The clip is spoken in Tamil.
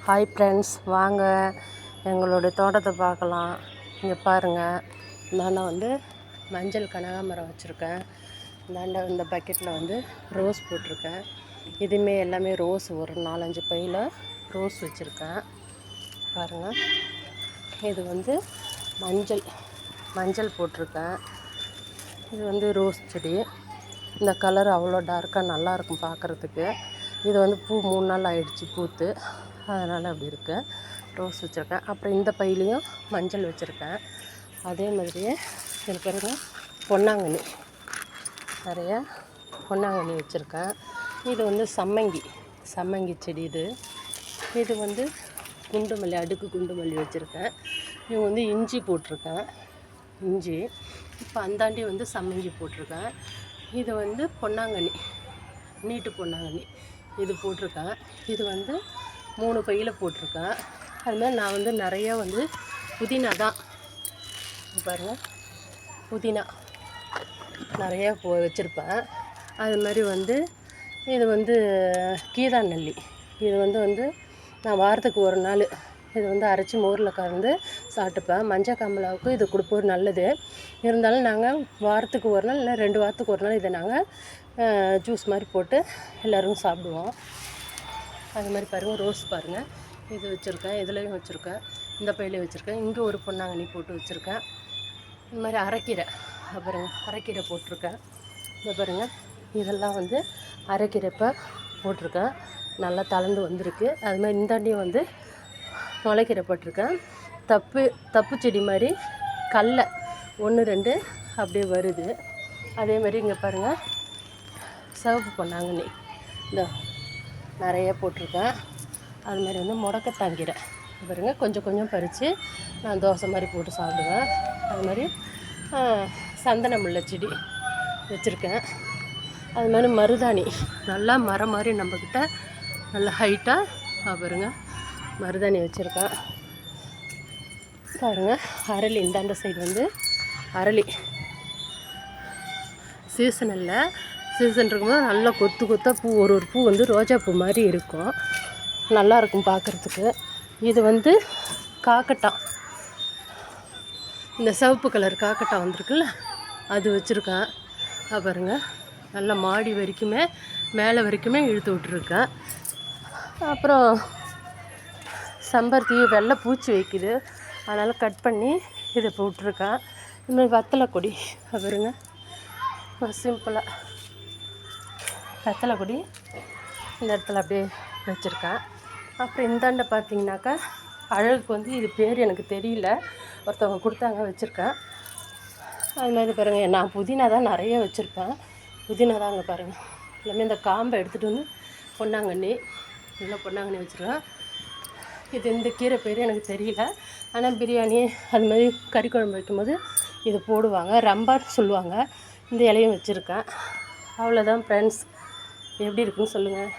ஹாய் ஃப்ரெண்ட்ஸ், வாங்க எங்களுடைய தோட்டத்தை பார்க்கலாம். இங்கே பாருங்கள், நான் வந்து மஞ்சள் கனகாமரம் வச்சுருக்கேன். இந்த பக்கெட்டில் வந்து ரோஸ் போட்டிருக்கேன். இதுவுமே எல்லாமே ரோஸ், ஒரு 4-5 பையில் ரோஸ் வச்சுருக்கேன். பாருங்கள், இது வந்து மஞ்சள் போட்டிருக்கேன். இது வந்து ரோஸ் செடி. இந்த கலர் அவ்வளோ டார்க்காக நல்லாயிருக்கும் பார்க்குறதுக்கு. இது வந்து பூ 3 நாள் ஆகிடுச்சி பூத்து, அதனால் அப்படி இருக்கு. ரோஸ் வச்சுருக்கேன். அப்புறம் இந்த பையிலையும் மஞ்சள் வச்சுருக்கேன். அதே மாதிரியே இது பாருங்க, பொன்னாங்கண்ணி, நிறைய பொன்னாங்கண்ணி வச்சுருக்கேன். இது வந்து சம்மங்கி செடி. இது வந்து குண்டுமல்லி, அடுக்கு குண்டுமல்லி வச்சுருக்கேன். இது வந்து இஞ்சி போட்டிருக்கேன். இப்போ அந்தாண்டி வந்து சம்மங்கி போட்டிருக்கேன். இது வந்து பொன்னாங்கண்ணி, நீட்டு பொன்னாங்கண்ணி, இது போட்டிருக்கேன். இது வந்து 3 பையில் போட்டிருக்கேன். அதுமாதிரி நான் வந்து நிறையா வந்து புதினா தான் பாருங்கள், புதினா நிறையா வச்சுருப்பேன். அது மாதிரி வந்து இது வந்து கீதாநெல்லி. இது வந்து நான் வாரத்துக்கு ஒரு நாள் இது வந்து அரைச்சி மோரில் கலந்து சாப்பிட்டுப்பேன். மஞ்சள் காமாலாவுக்கு இது கொடுப்போம், நல்லது. இருந்தாலும் நாங்கள் வாரத்துக்கு ஒரு நாள் இல்லை 2 வாரத்துக்கு ஒரு நாள் இதை நாங்கள் ஜூஸ் மாதிரி போட்டு எல்லோரும் சாப்பிடுவோம். அது மாதிரி பாருங்கள், ரோஸ் பாருங்கள், இது வச்சுருக்கேன். இதுலேயும் வச்சுருக்கேன், இந்த பையிலையும் வச்சுருக்கேன். இங்கே ஒரு பொன்னாங்கண்ணி போட்டு வச்சுருக்கேன். இந்த மாதிரி அரைக்கீரை போட்டிருக்கேன். இந்த பாருங்கள், இதெல்லாம் வந்து அரைக்கீரைப்போ போட்டிருக்கேன். நல்லா தளர்ந்து வந்திருக்கு. அது மாதிரி இந்தாண்டியும் வந்து முளைக்கீரை போட்டிருக்கேன். தப்பு செடி மாதிரி கடலை 1-2 அப்படியே வருது. அதே மாதிரி இங்கே பாருங்கள், சிவப்பு பொன்னாங்கண்ணி இந்த நிறைய போட்டிருக்கேன். அது மாதிரி வந்து முடக்கத்தாங்கீரை பாருங்கள், கொஞ்சம் பறித்து நான் தோசை மாதிரி போட்டு சாப்பிடுவேன். அது மாதிரி சந்தன முல்லை செடி வச்சுருக்கேன். அது மாதிரி மருதாணி, நல்லா மரம் மாதிரி நம்மக்கிட்ட நல்லா ஹைட்டாக பாருங்கள், மருதாணி வச்சுருக்கேன். பாருங்கள், அரளி, இந்தாண்ட சைடு வந்து அரளி சீசன் இருக்கும்போது நல்லா கொத்தாக பூ, ஒரு பூ வந்து ரோஜா பூ மாதிரி இருக்கும், நல்லாயிருக்கும் பார்க்குறதுக்கு. இது வந்து காக்கட்டான், இந்த சிவப்பு கலர் காக்கட்டான் வந்திருக்குல்ல, அது வச்சுருக்கேன். பாருங்கள், நல்லா மாடி வரைக்குமே, மேலே வரைக்குமே இழுத்து விட்டுருக்கேன். அப்புறம் செம்பருத்தி வெள்ளை பூச்சி வைக்குது, அதனால் கட் பண்ணி இதை போட்டிருக்கேன். இன்னும் வெத்தலை கொடி பாருங்க, சிம்பிளாக வெத்தலை கொடி இந்த இடத்துல அப்படியே வச்சுருக்கேன். அப்புறம் இந்தாண்ட பார்த்திங்கனாக்கா அழகுக்கு வந்து இது பேர் எனக்கு தெரியல, ஒருத்தவங்க கொடுத்தாங்க, வச்சுருக்கேன். அது மாதிரி பாருங்கள், நான் புதினா தான் நிறைய வச்சுருப்பேன். புதினா தான் அங்கே பாருங்கள், எல்லாமே இந்த காம்பை எடுத்துகிட்டு வந்து பொன்னாங்கண்ணி, நல்லா பொன்னாங்கண்ணி வச்சுருக்கேன். இது இந்த கீரை பேர் எனக்கு தெரியல, ஆனால் பிரியாணி அது மாதிரி கறி குழம்பு வைக்கும்போது இது போடுவாங்க, ரம்பான்னு சொல்லுவாங்க. இந்த இலையும் வச்சுருக்கேன். அவ்வளோதான் ஃப்ரெண்ட்ஸ், எப்படி இருக்குன்னு சொல்லுங்கள்.